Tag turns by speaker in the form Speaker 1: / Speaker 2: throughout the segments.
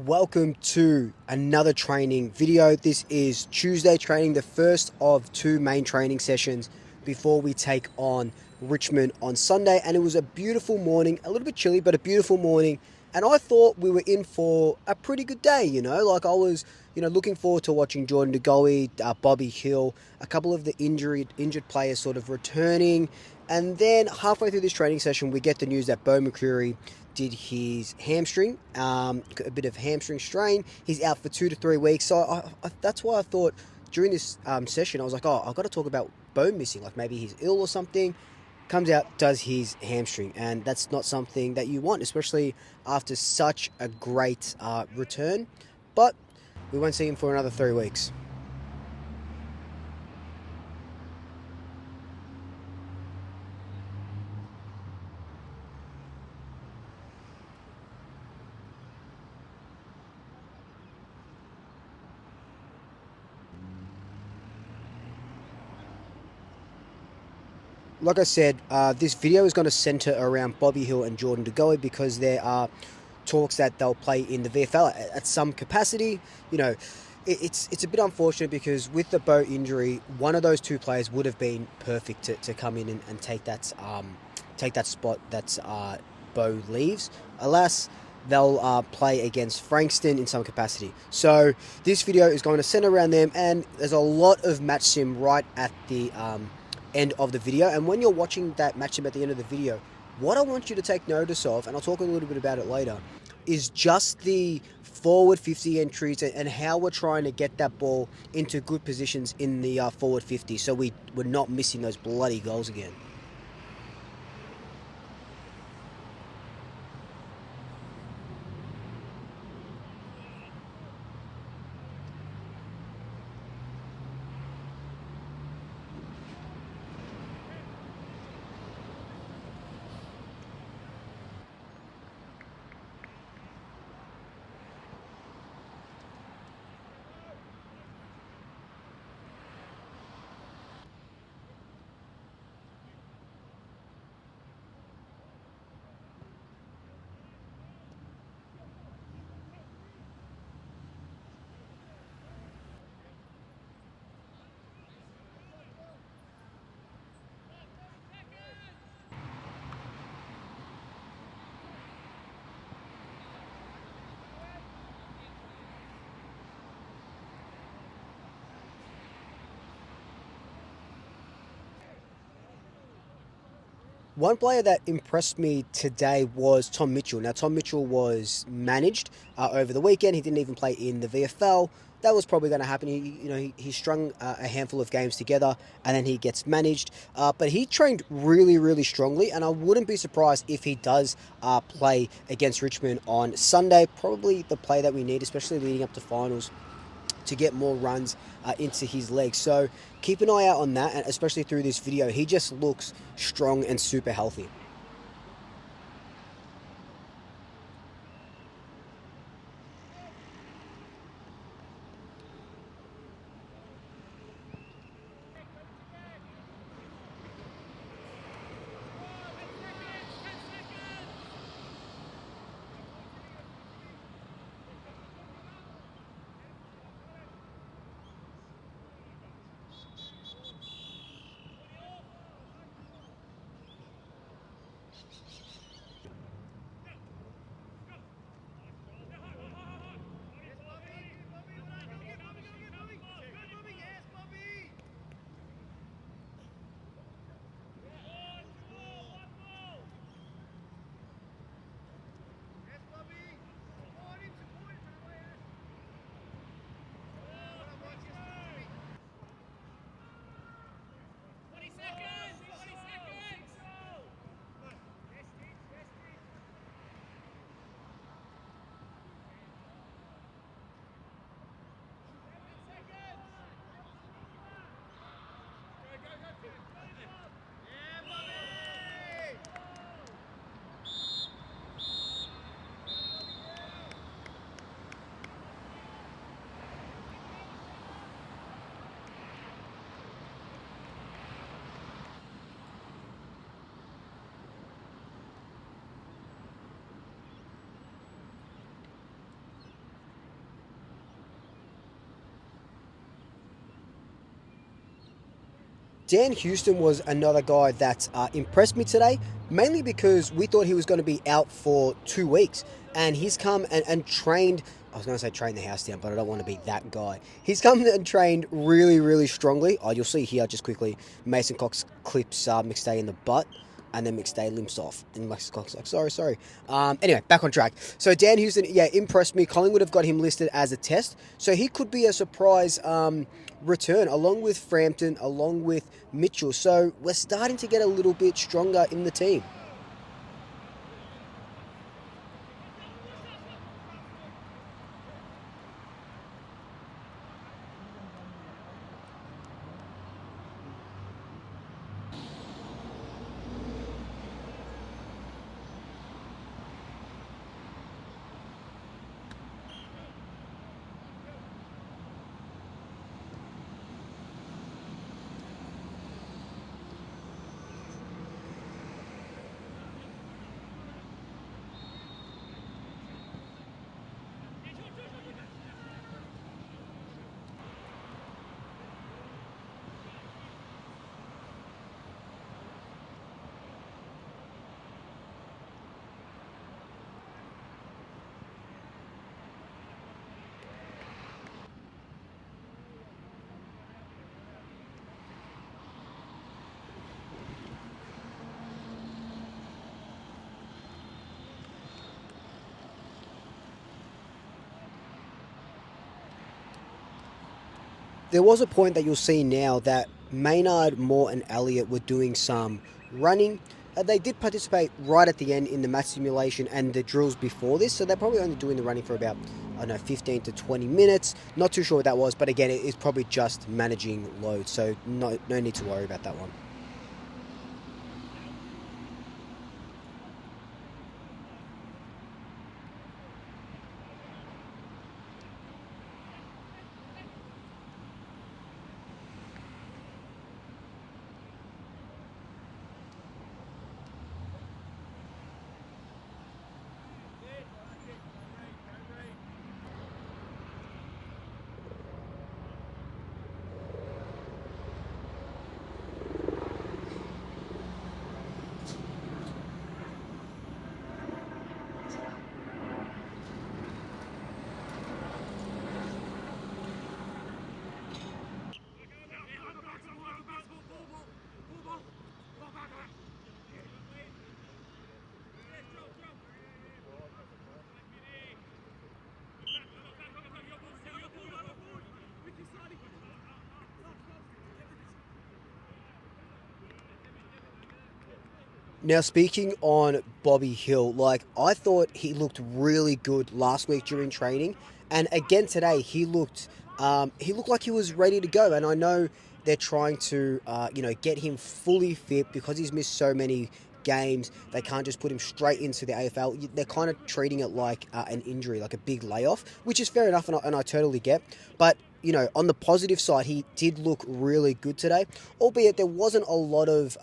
Speaker 1: Welcome to another training video. This is Tuesday training, the first of two main training sessions before we take on Richmond on Sunday. And it was a beautiful morning, a little bit chilly, but a beautiful morning. And I thought we were in for a pretty good day, like I was, looking forward to watching Jordan De Goey, Bobby Hill, a couple of the injured players sort of returning. And then halfway through this training session, we get the news that Beau McCreery did his hamstring, a bit of hamstring strain. He's out for 2 to 3 weeks. So that's why I thought during this session, I was like, oh, I've got to talk about Beau missing. Like maybe he's ill or something. Comes out, does his hamstring. And that's not something that you want, especially after such a great return. But we won't see him for another 3 weeks. Like I said, this video is going to center around Bobby Hill and Jordan De Goey because there are talks that they'll play in the VFL at some capacity. It's a bit unfortunate because with the Beau injury, one of those two players would have been perfect to come in and take that spot that Beau leaves. Alas, they'll play against Frankston in some capacity. So this video is going to center around them, and there's a lot of match sim right at the end of the video. And when you're watching that match sim at the end of the video, what I want you to take notice of, and I'll talk a little bit about it later, is just the forward 50 entries and how we're trying to get that ball into good positions in the forward 50 so we're not missing those bloody goals again. One player that impressed me today was Tom Mitchell. Now, Tom Mitchell was managed over the weekend. He didn't even play in the VFL. That was probably going to happen. He strung a handful of games together, and then he gets managed. But he trained really, really strongly, and I wouldn't be surprised if he does play against Richmond on Sunday. Probably the play that we need, especially leading up to finals, to get more runs into his legs. So keep an eye out on that, and especially through this video, he just looks strong and super healthy. Dan Houston was another guy that impressed me today, mainly because we thought he was going to be out for 2 weeks. And he's come and trained. I was going to say train the house down, but I don't want to be that guy. He's come and trained really, really strongly. Oh, you'll see here just quickly. Mason Cox clips McStay in the butt, and then McStay limps off. And Mason Cox like, sorry. Anyway, back on track. So Dan Houston, yeah, impressed me. Collingwood have got him listed as a test, so he could be a surprise return, along with Frampton, along with Mitchell. So we're starting to get a little bit stronger in the team. There was a point that you'll see now that Maynard, Moore, and Elliott were doing some running. They did participate right at the end in the match simulation and the drills before this, so they're probably only doing the running for about, I don't know, 15 to 20 minutes. Not too sure what that was, but again, it's probably just managing load, so no need to worry about that one. Now, speaking on Bobby Hill, like I thought he looked really good last week during training, and again today he looked like he was ready to go. And I know they're trying to get him fully fit because he's missed so many games. They can't just put him straight into the AFL. They're kind of treating it like an injury, like a big layoff, which is fair enough, and I totally get. But on the positive side, he did look really good today, albeit there wasn't a lot of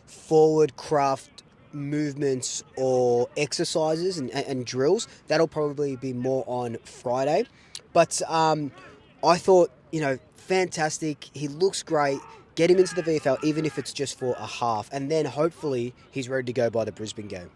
Speaker 1: forward craft movements or exercises and drills. That'll probably be more on Friday. But I thought, fantastic. He looks great. Get him into the VFL, even if it's just for a half. And then hopefully he's ready to go by the Brisbane game.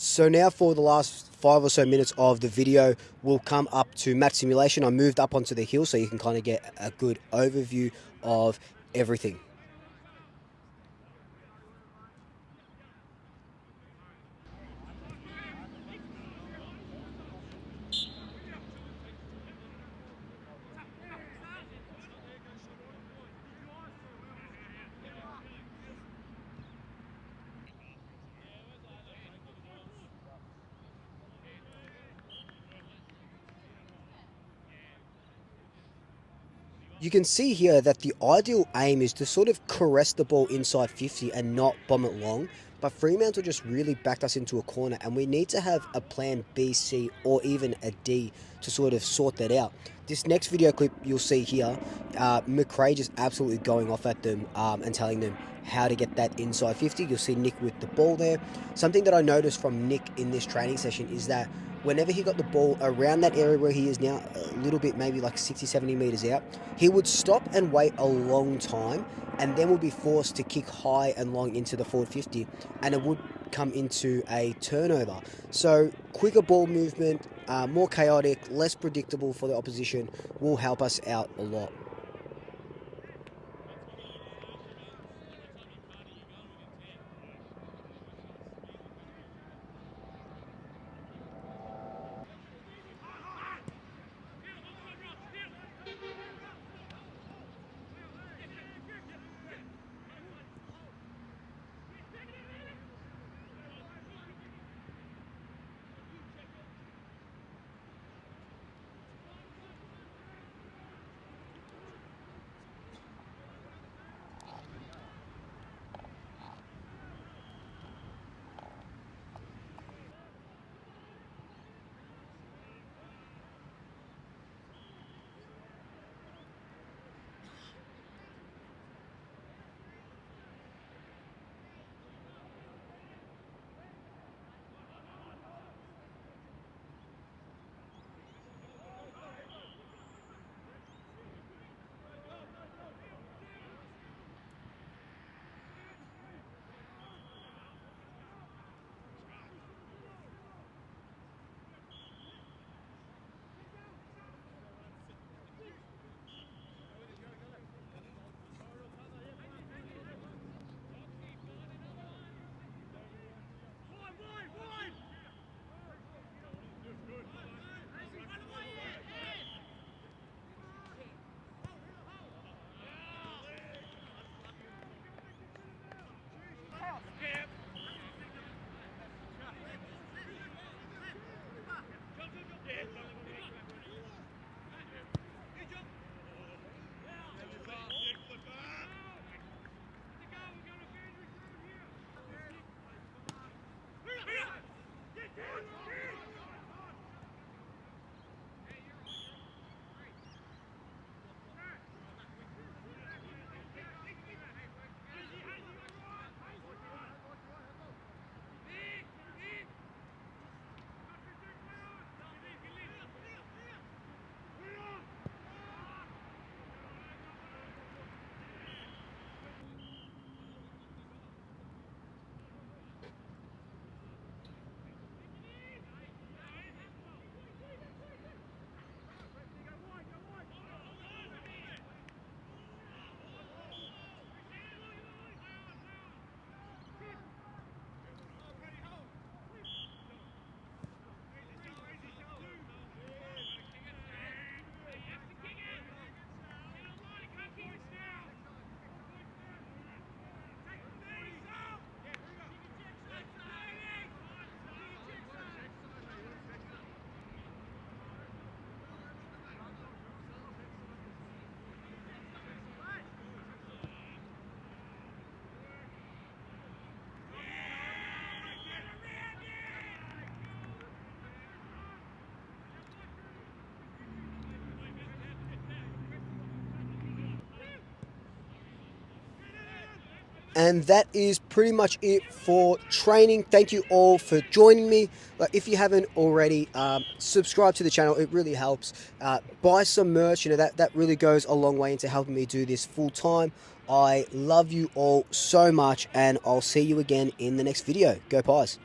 Speaker 1: So now for the last 5 or so minutes of the video, we'll come up to match simulation. I moved up onto the hill so you can kind of get a good overview of everything. You can see here that the ideal aim is to sort of caress the ball inside 50 and not bomb it long. But Fremantle just really backed us into a corner, and we need to have a plan B, C, or even a D to sort of sort that out. This next video clip you'll see here, McCreery just absolutely going off at them and telling them how to get that inside 50. You'll see Nick with the ball there. Something that I noticed from Nick in this training session is that whenever he got the ball around that area where he is now, a little bit, maybe like 60, 70 meters out, he would stop and wait a long time and then would be forced to kick high and long into the forward 50, and it would come into a turnover. So quicker ball movement, more chaotic, less predictable for the opposition will help us out a lot. And that is pretty much it for training. Thank you all for joining me. If you haven't already, subscribe to the channel. It really helps. Buy some merch. That really goes a long way into helping me do this full time. I love you all so much, and I'll see you again in the next video. Go Pies.